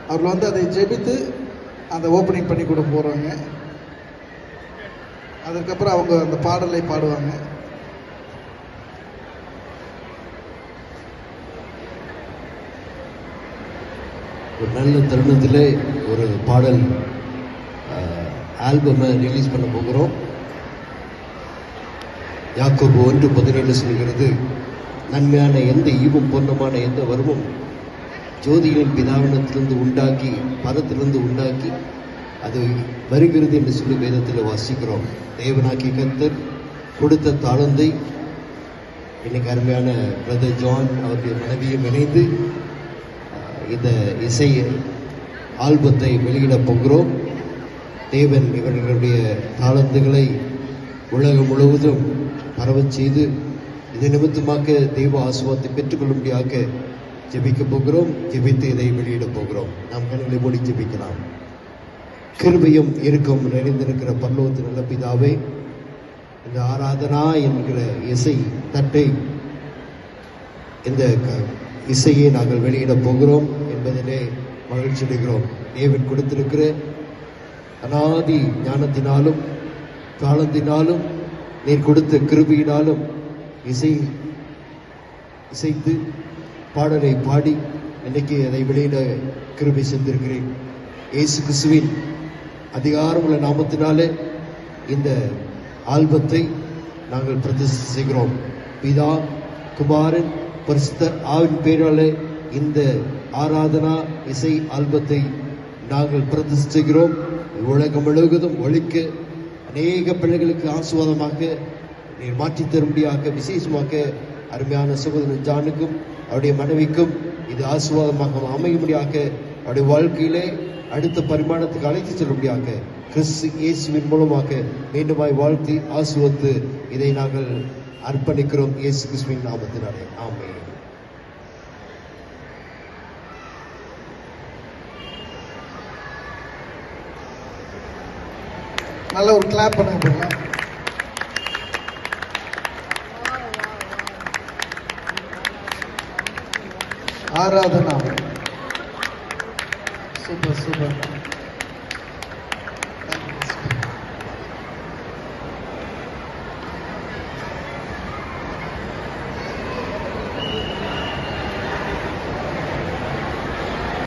அவர்கள் வந்து அதை ஜெபித்து அந்த ஓப்பனிங் பண்ணி கூட போகிறாங்க. அதுக்கப்புறம் அவங்க அந்த பாடலை பாடுவாங்க. ஒரு நல்ல தருணத்தில் ஒரு பாடல் ஆல்பமை ரிலீஸ் பண்ண போகிறோம். யாக்கோபு 1:17 சொல்கிறது, நன்மையான எந்த ஈவும் பூர்ணமான எந்த வருமும் ஜோதிகளின் பிதாவினத்திலிருந்து உண்டாக்கி பரத்திலிருந்து உண்டாக்கி அது வருகிறது என்று சொல்லி வேதத்தில் வாசிக்கிறோம். தேவனாக்கி கர்த்தர் கொடுத்த தாளந்தை இன்னைக்கு அருமையான பிரதர் ஜான் அவருடைய மனைவியும் இணைந்து இந்த இசை ஆல்பத்தை வெளியிட போகிறோம். தேவன் இவர்களுடைய தாளந்துகளை உலகம் முழுவதும் பரவச் செய்து இது நிமித்தமாக தெய்வ ஆசீர்வாதத்தை பெற்றுக்கொள்ளும்படியாக ஜெபிக்க போகிறோம். ஜெபித்து இதை வெளியிட போகிறோம். நாம் கண்களை மூடி ஜெபிக்கலாம். கிருபையும் இருக்கும் நிறைந்திருக்கிற பரலோகத்தின் நல்ல பிதாவே, இந்த ஆராதனா என்கிற இசை தட்டை இந்த இசையை நாங்கள் வெளியிட போகிறோம் என்பதிலே மகிழ்ச்சி அடைகிறோம். தேவன் கொடுத்திருக்கிற அநாதி ஞானத்தினாலும் காலத்தினாலும் நீர் கொடுத்த கிருபையினாலும் இசைத்து பாடலை பாடி இன்னைக்கு அதை வெளியிட கிருபை செஞ்சிருக்கிறேன். இயேசு கிறிஸ்துவின் அதிகாரமுள்ள நாமத்தினாலே இந்த ஆல்பத்தை நாங்கள் பிரதிஷ்டை செய்கிறோம். பிதா, குமாரன், பரிசுத்த ஆவின் பேராலே இந்த ஆராதனா இசை ஆல்பத்தை நாங்கள் பிரதிஷ்டை செய்கிறோம். உலகம் முழுவதும் ஒழிக்க அநேக பிள்ளைகளுக்கு ஆசீர்வாதமாக நீர் மாற்றித் தரும்படியாக விசேஷமாக அருமையான சகோதரன் ஜானுக்கும் அவருடைய மனைவிக்கும் இது ஆசீர்வாதமாக அமையும்படியாக அவருடைய வாழ்க்கையிலே அடுத்த பரிமாணத்துக்கு அழைத்து செல்லும்படியாக கிறிஸ்து இயேசுவின் மூலமாக மீண்டுமாய் வாழ்த்தி ஆசீர்வதித்து இதை நாங்கள் அர்ப்பணிக்கிறோம். இயேசு கிறிஸ்துவின் நாமத்தினாலே ஆமென். நல்ல ஒரு கிளாப் பண்ணுங்க. Aradhana super super.